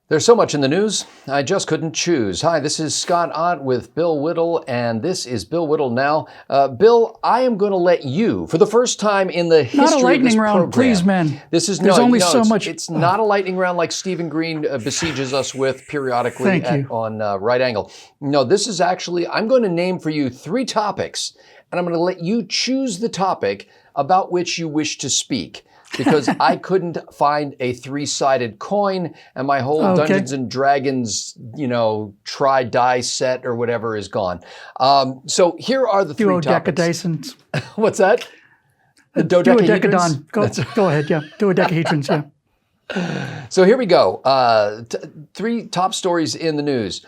There's so much in the news, I just couldn't choose. Hi, this is Scott Ott with Bill Whittle, and this is Bill Whittle Now. Bill, I am going to let you, for the first time in the history of this program. Not a lightning round, please, man. There's only so much. It's not a lightning round like Stephen Green besieges us with periodically on Right Angle. No, this is actually, I'm going to name for you 3 topics, and I'm going to let you choose the topic about which you wish to speak. Because I couldn't find a 3-sided coin, and my whole Dungeons and Dragons, try-die set or whatever is gone. So here are the 3 topics. Duodecadesons. What's that? The dodecahedrons? Go ahead, yeah. Dodecahedrons, yeah. So here we go. 3 top stories in the news.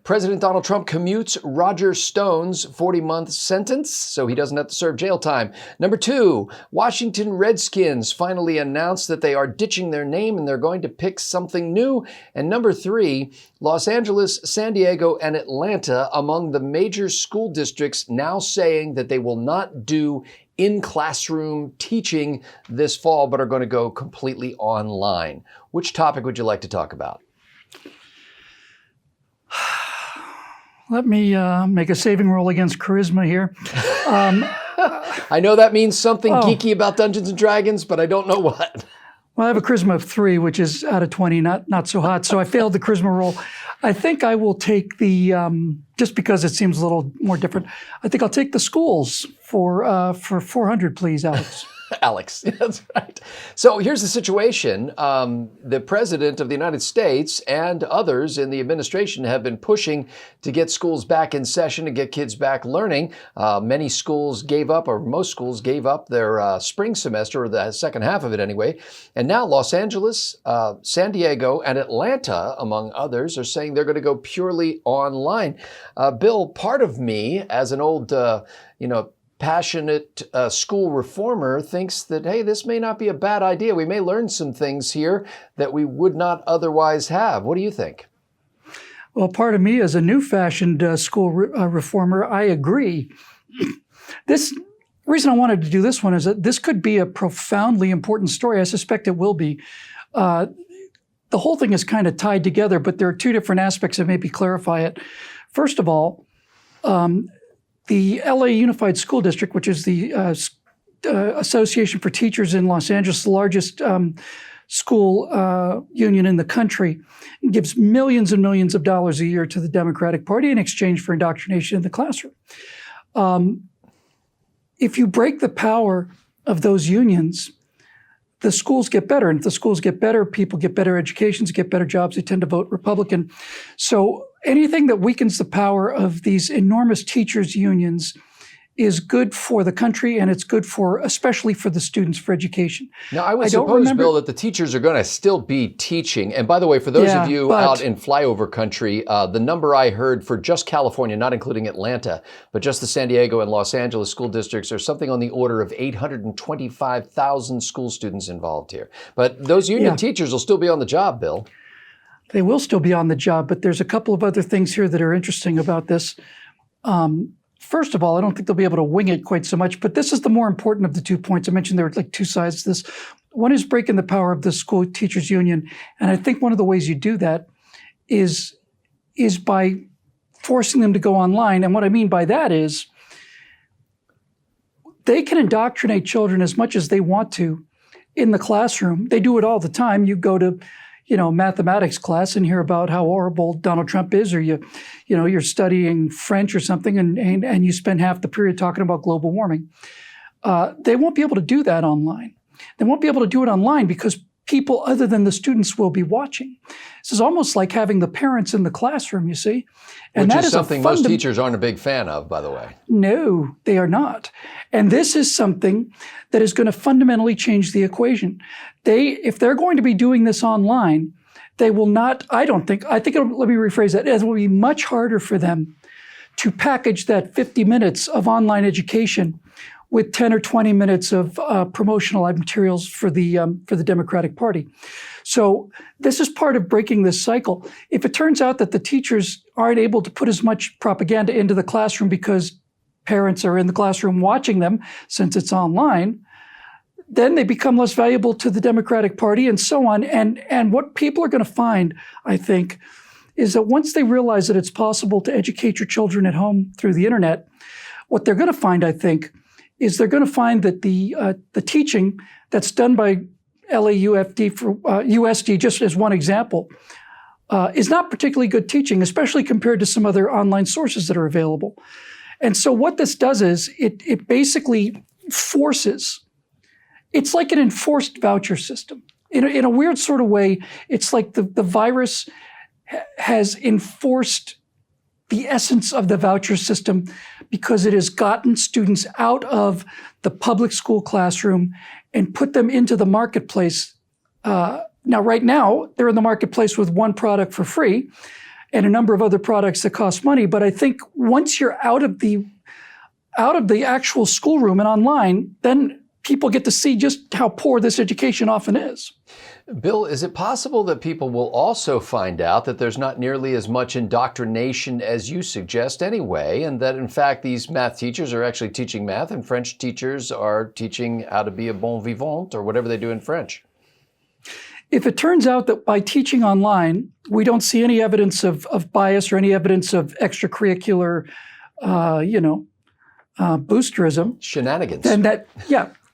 President Donald Trump commutes Roger Stone's 40-month sentence, so he doesn't have to serve jail time. Number 2, Washington Redskins finally announced that they are ditching their name and they're going to pick something new. And number 3, Los Angeles, San Diego, and Atlanta among the major school districts now saying that they will not do in-classroom teaching this fall, but are going to go completely online. Which topic would you like to talk about? Let me make a saving roll against charisma here. I know that means something geeky about Dungeons & Dragons, but I don't know what. Well, I have a charisma of 3, which is out of 20, not so hot. So I failed the charisma roll. I think I will take the, just because it seems a little more different, I think I'll take the schools for 400, please, Alex. Alex, that's right. So here's the situation. The President of the United States and others in the administration have been pushing to get schools back in session and get kids back learning. Many schools gave up, or most schools gave up their spring semester, or the second half of it anyway. And now Los Angeles, San Diego, and Atlanta, among others, are saying they're going to go purely online. Bill, part of me, as an old, passionate school reformer, thinks that, hey, this may not be a bad idea. We may learn some things here that we would not otherwise have. What do you think? Well, part of me, as a new-fashioned school reformer, I agree. The reason I wanted to do this one is that this could be a profoundly important story. I suspect it will be. The whole thing is kind of tied together, but there are 2 different aspects that maybe clarify it. First of all, the LA Unified School District, which is the Association for Teachers in Los Angeles, the largest school union in the country, gives millions and millions of dollars a year to the Democratic Party in exchange for indoctrination in the classroom. If you break the power of those unions, the schools get better. And if the schools get better, people get better educations, get better jobs, they tend to vote Republican. So anything that weakens the power of these enormous teachers' unions is good for the country, and it's good especially for the students, for education. Now, I would suppose, Bill, that the teachers are going to still be teaching. And by the way, for those of you out in flyover country, the number I heard for just California, not including Atlanta, but just the San Diego and Los Angeles school districts, are something on the order of 825,000 school students involved here. But those union teachers will still be on the job, Bill. They will still be on the job, but there's a couple of other things here that are interesting about this. First of all, I don't think they'll be able to wing it quite so much, but this is the more important of the 2 points. I mentioned there were like 2 sides to this. One is breaking the power of the school teachers union. And I think one of the ways you do that is by forcing them to go online. And what I mean by that is they can indoctrinate children as much as they want to in the classroom. They do it all the time. You go to mathematics class and hear about how horrible Donald Trump is, or you're studying French or something and you spend half the period talking about global warming. They won't be able to do that online. They won't be able to do it online because people other than the students will be watching. This is almost like having the parents in the classroom, you see. And which that is something most teachers aren't a big fan of, by the way. No, they are not. And this is something that is going to fundamentally change the equation. If they're going to be doing this online, they will not, let me rephrase that, it will be much harder for them to package that 50 minutes of online education with 10 or 20 minutes of promotional materials for the Democratic Party. So this is part of breaking this cycle. If it turns out that the teachers aren't able to put as much propaganda into the classroom because parents are in the classroom watching them since it's online, then they become less valuable to the Democratic Party and so on. And what people are going to find, I think, is that once they realize that it's possible to educate your children at home through the internet, what they're going to find, I think, is they're going to find that the teaching that's done by LAUFD for USD, just as one example, is not particularly good teaching, especially compared to some other online sources that are available. And so what this does is it basically forces, it's like an enforced voucher system. In a weird sort of way, it's like the virus has enforced the essence of the voucher system because it has gotten students out of the public school classroom and put them into the marketplace. Now, right now, they're in the marketplace with one product for free and a number of other products that cost money. But I think once you're out of the actual schoolroom and online, then people get to see just how poor this education often is. Bill, is it possible that people will also find out that there's not nearly as much indoctrination as you suggest anyway, and that in fact these math teachers are actually teaching math and French teachers are teaching how to be a bon vivant or whatever they do in French? If it turns out that by teaching online, we don't see any evidence of bias or any evidence of extracurricular, boosterism. Shenanigans.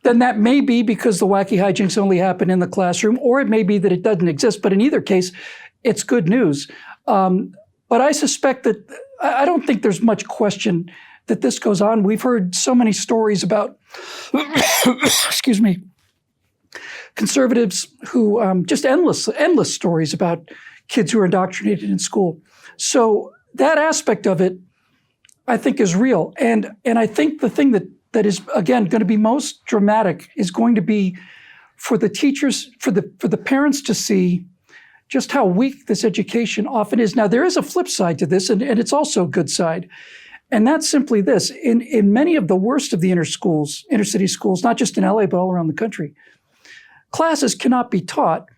Then that may be because the wacky hijinks only happen in the classroom, or it may be that it doesn't exist. But in either case, it's good news. But I suspect that I don't think there's much question that this goes on. We've heard so many stories about, excuse me, conservatives who just endless stories about kids who are indoctrinated in school. So that aspect of it, I think, is real. And I think the thing that is, again, going to be most dramatic is going to be for the teachers, for the parents to see just how weak this education often is. Now, there is a flip side to this, and it's also a good side. And that's simply this. In many of the worst of the inner city schools, not just in LA, but all around the country, classes cannot be taught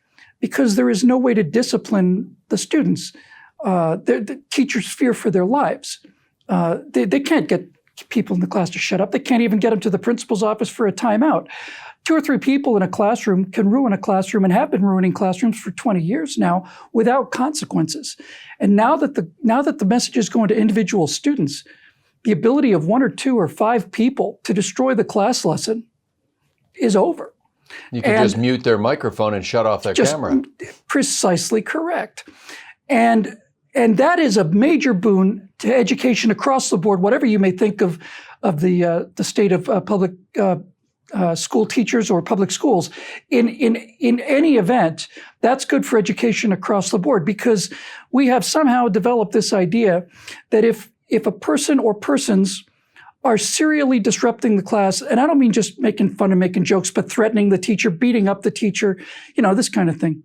because there is no way to discipline the students. The teachers fear for their lives. They can't get people in the class to shut up. They can't even get them to the principal's office for a timeout. 2 or 3 people in a classroom can ruin a classroom and have been ruining classrooms for 20 years now without consequences. And now that the message is going to individual students, the ability of 1 or 2 or 5 people to destroy the class lesson is over. You can just mute their microphone and shut off their camera. Precisely correct. And that is a major boon to education across the board, whatever you may think of the state of public school teachers or public schools. In any event, that's good for education across the board because we have somehow developed this idea that if a person or persons are serially disrupting the class, and I don't mean just making fun and making jokes, but threatening the teacher, beating up the teacher, this kind of thing.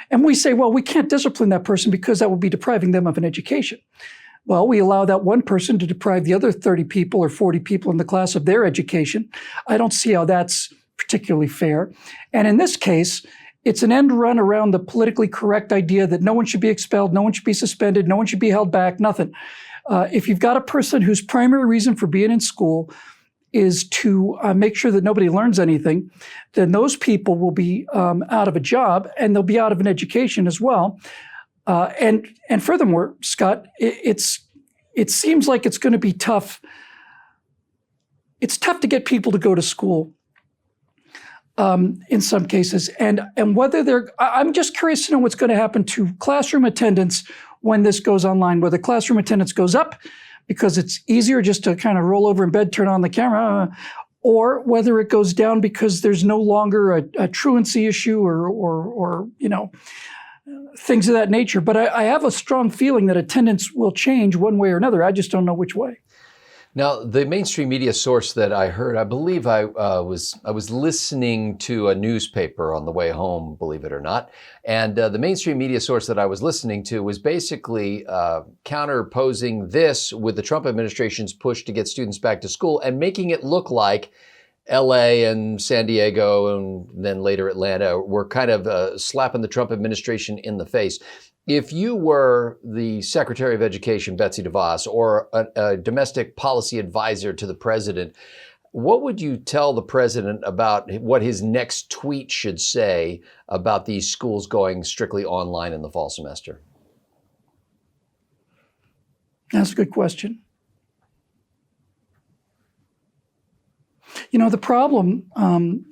And we say, well, we can't discipline that person because that would be depriving them of an education. Well, we allow that one person to deprive the other 30 people or 40 people in the class of their education. I don't see how that's particularly fair. And in this case, it's an end run around the politically correct idea that no one should be expelled, no one should be suspended, no one should be held back, nothing. If you've got a person whose primary reason for being in school is to make sure that nobody learns anything, then those people will be out of a job and they'll be out of an education as well. And furthermore, Scott, it seems like it's going to be tough. It's tough to get people to go to school in some cases. And whether I'm just curious to know what's going to happen to classroom attendance when this goes online, whether classroom attendance goes up because it's easier just to kind of roll over in bed, turn on the camera, or whether it goes down because there's no longer a truancy issue or things of that nature. But I have a strong feeling that attendance will change one way or another. I just don't know which way. Now, the mainstream media source that I heard, I believe I was listening to a newspaper on the way home, believe it or not. And the mainstream media source that I was listening to was basically counterposing this with the Trump administration's push to get students back to school and making it look like LA and San Diego and then later Atlanta were kind of slapping the Trump administration in the face. If you were the Secretary of Education, Betsy Devos, or a domestic policy advisor to the president, What would you tell the president about what his next tweet should say about these schools going strictly online in the fall semester? That's a good question. You know, the problem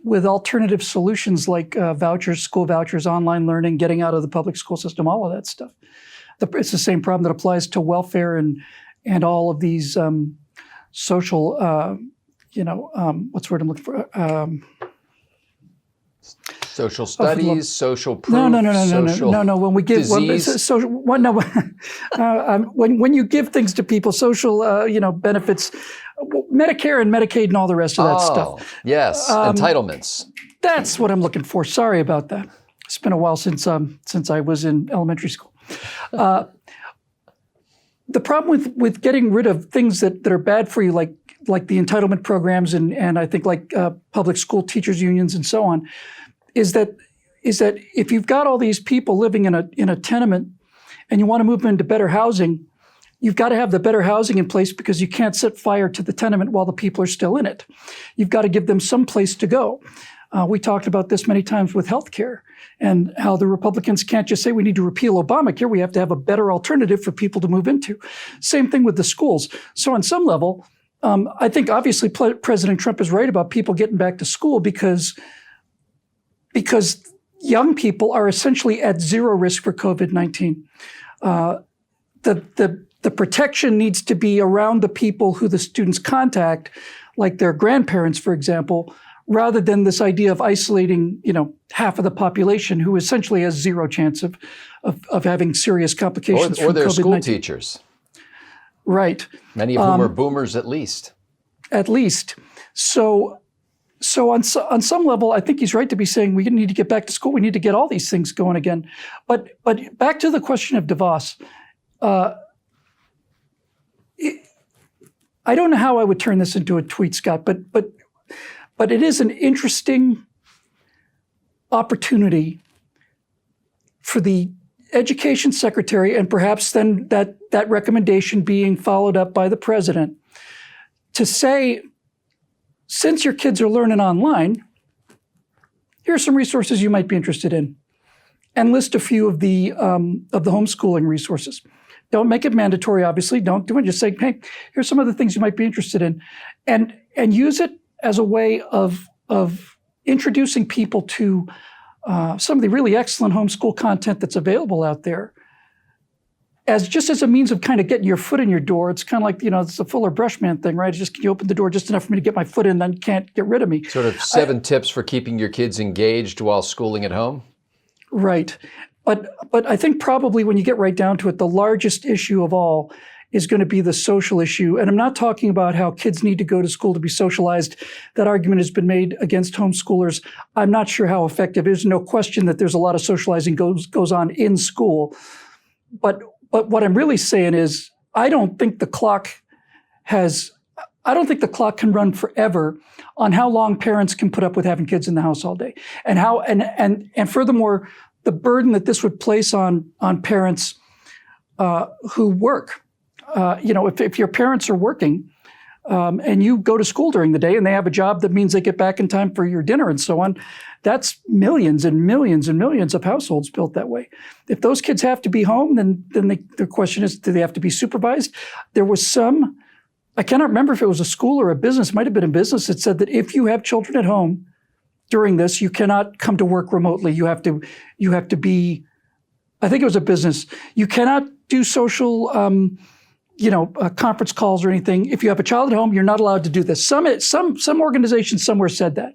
with alternative solutions like vouchers, school vouchers, online learning, getting out of the public school system, all of that stuff, it's the same problem that applies to welfare and all of these social, what's the word I'm looking for? Social studies, social proof. No. When we give disease. when you give things to people, social, benefits, Medicare and Medicaid and all the rest of that stuff. Yes, entitlements. That's what I'm looking for. Sorry about that. It's been a while since I was in elementary school. The problem with getting rid of things that are bad for you, like the entitlement programs and I think like public school teachers unions and so on, is that if you've got all these people living in a tenement and you want to move them into better housing, you've got to have the better housing in place because you can't set fire to the tenement while the people are still in it. You've got to give them some place to go. We talked about this many times with healthcare and how the Republicans can't just say we need to repeal Obamacare. We have to have a better alternative for people to move into. Same thing with the schools. So on some level, I think obviously President Trump is right about people getting back to school because young people are essentially at zero risk for COVID-19. The protection needs to be around the people who the students contact, like their grandparents, for example, rather than this idea of isolating, half of the population who essentially has zero chance of having serious complications from or their COVID-19. school teachers. Right. Many of whom are boomers at least. At least. So on some level, I think he's right to be saying we need to get back to school. We need to get all these things going again. But back to the question of Devos. I don't know how I would turn this into a tweet, Scott, but it is an interesting opportunity for the Education Secretary, and perhaps then that recommendation being followed up by the president, to say, since your kids are learning online, here are some resources you might be interested in, and list a few of the homeschooling resources. Don't make it mandatory, obviously. Don't do it. Just say, hey, here's some of the things you might be interested in, and use it as a way of introducing people to some of the really excellent homeschool content that's available out there, just as a means of kind of getting your foot in your door. It's kind of like, it's the Fuller Brushman thing, right? It's just, you open the door just enough for me to get my foot in, then you can't get rid of me. Sort of 7 tips for keeping your kids engaged while schooling at home. Right. But I think probably when you get right down to it, the largest issue of all is going to be the social issue. And I'm not talking about how kids need to go to school to be socialized. That argument has been made against homeschoolers. I'm not sure how effective. There's no question that there's a lot of socializing goes on in school. But what I'm really saying is I don't think the clock can run forever on how long parents can put up with having kids in the house all day. And furthermore, the burden that this would place on parents who work. If your parents are working and you go to school during the day and they have a job that means they get back in time for your dinner and so on, that's millions and millions and millions of households built that way. If those kids have to be home, then the question is, do they have to be supervised? There was I cannot remember if it was a school or a business, it might have been a business, that said that if you have children at home during this, you cannot come to work remotely. You have to be, I think it was a business. You cannot do social, conference calls or anything. If you have a child at home, you're not allowed to do this. Some organization somewhere said that.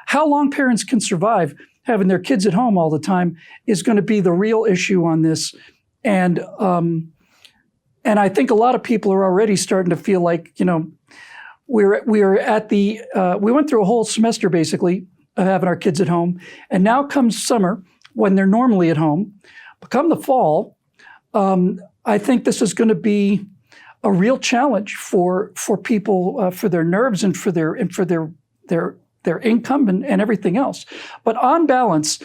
How long parents can survive having their kids at home all the time is going to be the real issue on this. And I think a lot of people are already starting to feel like, we went through a whole semester basically of having our kids at home. And now comes summer when they're normally at home. But come the fall, I think this is going to be a real challenge for people, for their nerves and for their income and everything else. But on balance,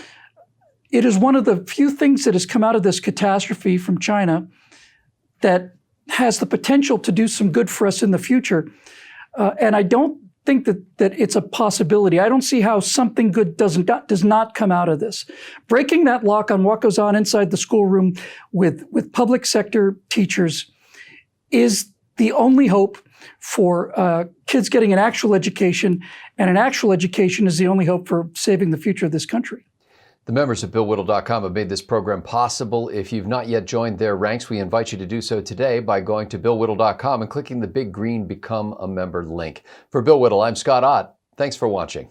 it is one of the few things that has come out of this catastrophe from China that has the potential to do some good for us in the future. And I don't think that it's a possibility. I don't see how something good does not come out of this. Breaking that lock on what goes on inside the schoolroom with public sector teachers is the only hope for kids getting an actual education, and an actual education is the only hope for saving the future of this country. The members of BillWhittle.com have made this program possible. If you've not yet joined their ranks, we invite you to do so today by going to BillWhittle.com and clicking the big green Become a Member link. For Bill Whittle, I'm Scott Ott. Thanks for watching.